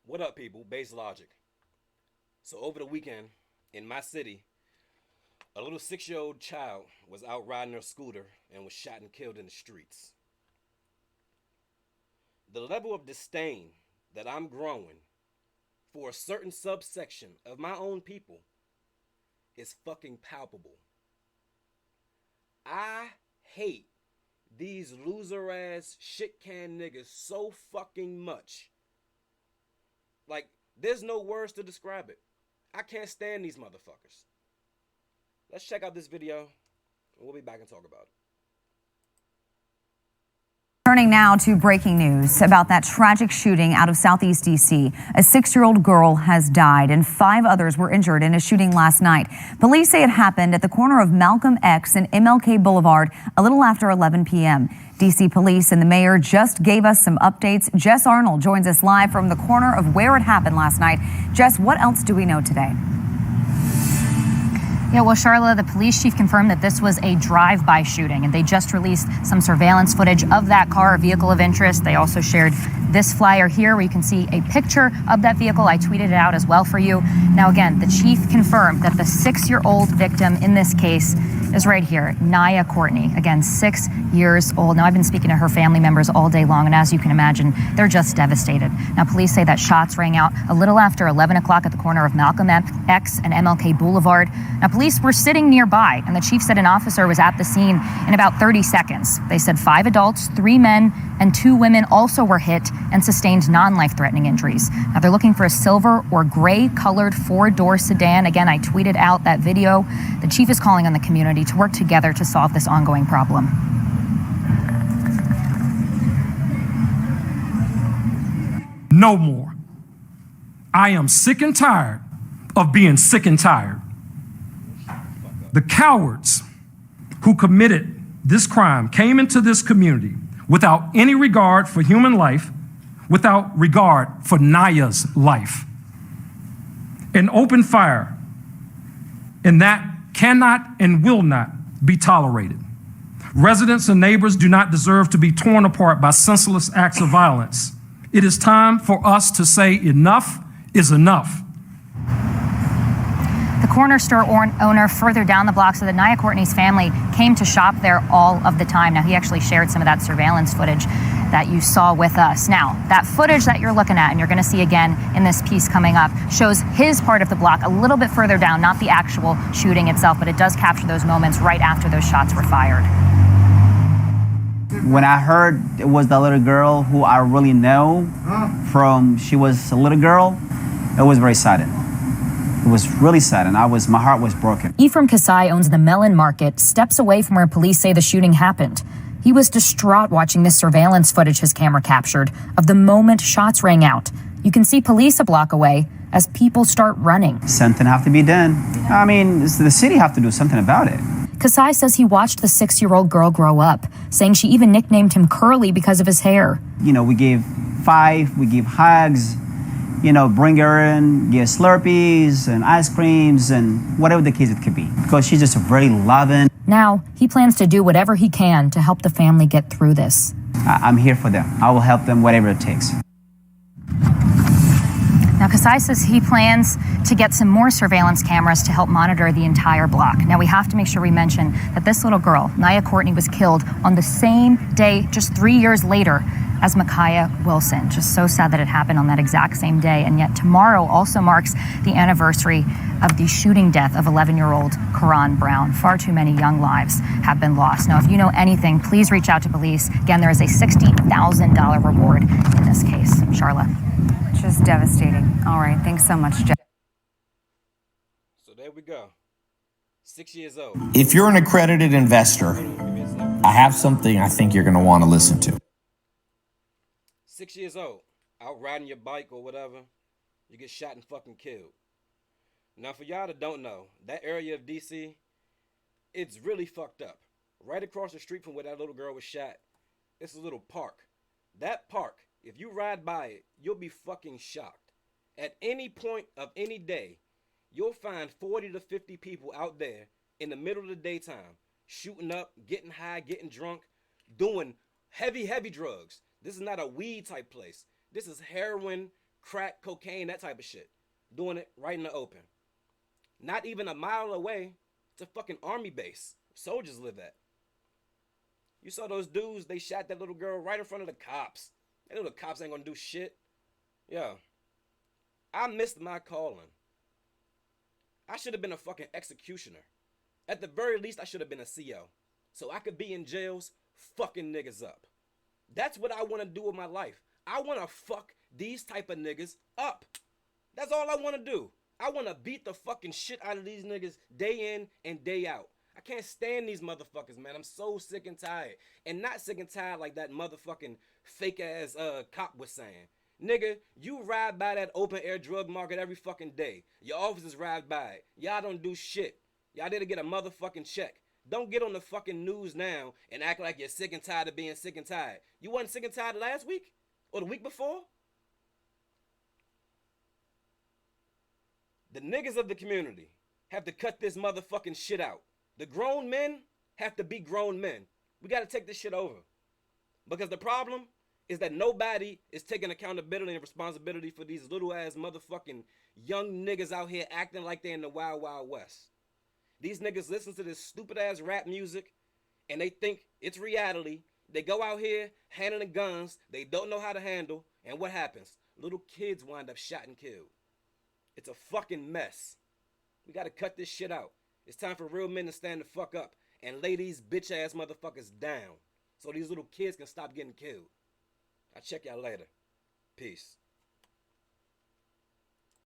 What up, people? Base Logic. So, over the weekend, in my city, a little 6-year-old child was out riding her scooter and was shot and killed in the streets. The level of disdain that I'm growing for a certain subsection of my own people is fucking palpable. I hate these loser ass shit can niggas so fucking much. Like, there's no words to describe it. I can't stand these motherfuckers. Let's check out this video, and we'll be back and talk about it. Turning now to breaking news about that tragic shooting out of Southeast D.C. A 6-year-old girl has died and 5 others were injured in a shooting last night. Police say it happened at the corner of Malcolm X and MLK Boulevard a little after 11 p.m. D.C. police and the mayor just gave us some updates. Jess Arnold joins us live from the corner of where it happened last night. Jess, what else do we know today? Yeah, well, Charla, the police chief confirmed that this was a drive-by shooting, and they just released some surveillance footage of that car, a vehicle of interest. They also shared this flyer here where you can see a picture of that vehicle. I tweeted it out as well for you. Now, again, the chief confirmed that the 6-year-old victim in this case is right here, Naya Courtney. Again, 6 years old. Now, I've been speaking to her family members all day long, and as you can imagine, they're just devastated. Now, police say that shots rang out a little after 11 o'clock at the corner of Malcolm X and MLK Boulevard. Now, police were sitting nearby, and the chief said an officer was at the scene in about 30 seconds. They said 5 adults, 3 men, and 2 women also were hit and sustained non-life-threatening injuries. Now, they're looking for a silver or gray-colored 4-door sedan. Again, I tweeted out that video. The chief is calling on the community to work together to solve this ongoing problem. No more. I am sick and tired of being sick and tired. The cowards who committed this crime came into this community without any regard for human life, without regard for Naya's life, and opened fire, and that cannot and will not be tolerated. Residents and neighbors do not deserve to be torn apart by senseless acts of violence. It is time for us to say enough is enough. The corner store owner further down the block said that Naya Courtney's family came to shop there all of the time. Now, he actually shared some of that surveillance footage that you saw with us. Now, that footage that you're looking at and you're going to see again in this piece coming up shows his part of the block a little bit further down, not the actual shooting itself, but it does capture those moments right after those shots were fired. When I heard it was the little girl who I really know from she was a little girl, it was very sad. It was really sad, and my heart was broken. Ephraim Kasai owns the Melon Market, steps away from where police say the shooting happened. He was distraught watching this surveillance footage his camera captured of the moment shots rang out. You can see police a block away as people start running. Something have to be done. I mean, the city have to do something about it. Kasai says he watched the 6-year-old girl grow up, saying she even nicknamed him Curly because of his hair. You know, we gave 5, we gave hugs, you know, bring her in, give Slurpees and ice creams and whatever the case it could be, because she's just very loving. Now, he plans to do whatever he can to help the family get through this. I'm here for them. I will help them whatever it takes. Now, Kasai says he plans to get some more surveillance cameras to help monitor the entire block. Now, we have to make sure we mention that this little girl, Naya Courtney, was killed on the same day, just 3 years later, as Micaiah Wilson. Just so sad that it happened on that exact same day. And yet tomorrow also marks the anniversary of the shooting death of 11-year-old Karan Brown. Far too many young lives have been lost. Now, if you know anything, please reach out to police. Again, there is a $60,000 reward in this case. Charla. Just devastating. All right, thanks so much, Jess. So there we go. 6 years old. If you're an accredited investor, I have something I think you're going to want to listen to. 6 years old, out riding your bike or whatever, you get shot and fucking killed. Now, for y'all that don't know, that area of DC, it's really fucked up. Right across the street from where that little girl was shot, it's a little park. That park, if you ride by it, you'll be fucking shocked. At any point of any day, you'll find 40 to 50 people out there in the middle of the daytime, shooting up, getting high, getting drunk, doing heavy drugs. This is not a weed type place. This is heroin, crack, cocaine, that type of shit. Doing it right in the open. Not even a mile away, it's a fucking army base. Soldiers live at. You saw those dudes, they shot that little girl right in front of the cops. They know the cops ain't gonna do shit. Yeah. I missed my calling. I should have been a fucking executioner. At the very least, I should have been a CO. So I could be in jails fucking niggas up. That's what I want to do with my life. I want to fuck these type of niggas up. That's all I want to do. I want to beat the fucking shit out of these niggas day in and day out. I can't stand these motherfuckers, man. I'm so sick and tired. And not sick and tired like that motherfucking fake ass cop was saying. Nigga, you ride by that open air drug market every fucking day. Your officers ride by it. Y'all don't do shit. Y'all there to get a motherfucking check. Don't get on the fucking news now and act like you're sick and tired of being sick and tired. You wasn't sick and tired last week? Or the week before? The niggas of the community have to cut this motherfucking shit out. The grown men have to be grown men. We gotta take this shit over. Because the problem is that nobody is taking accountability and responsibility for these little ass motherfucking young niggas out here acting like they're in the Wild Wild West. These niggas listen to this stupid ass rap music and they think it's reality. They go out here handling guns they don't know how to handle, and what happens? Little kids wind up shot and killed. It's a fucking mess. We gotta cut this shit out. It's time for real men to stand the fuck up and lay these bitch ass motherfuckers down so these little kids can stop getting killed. I'll check y'all later. Peace.